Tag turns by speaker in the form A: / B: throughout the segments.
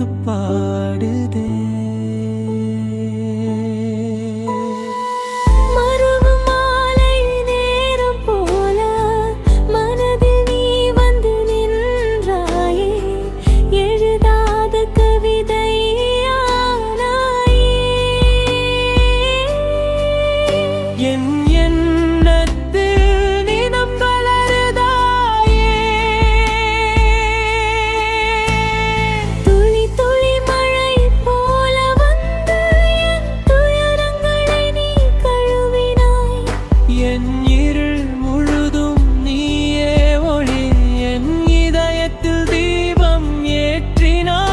A: எனக்கு பாடுதே. என் எண்ணத்தில் நினம் வளருதாயே.
B: துளி துளி மழை போல வந்து என் துயரங்களை நீ கழுவினாய்.
A: என் இருள் முழுதும் நீயே ஒளி, என் இதயத்தில் தீபம் ஏற்றினாய்.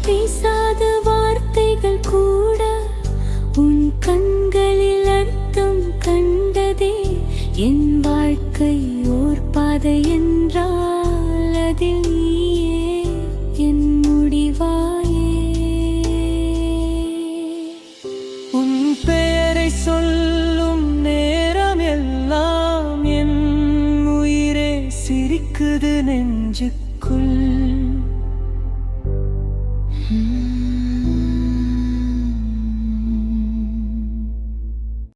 B: பேசாத வார்த்தைகள் கூட உன் கண்களில் அர்த்தம் கண்டதே. என் வாழ்க்கை ஓர் பாதை என்றால் அதில் நீயே என் முடிவாயே.
A: உன் பெயரை சொல்லும் நேரம் எல்லாம் என் உயிரே சிரிக்குது நெஞ்சுக்குள்.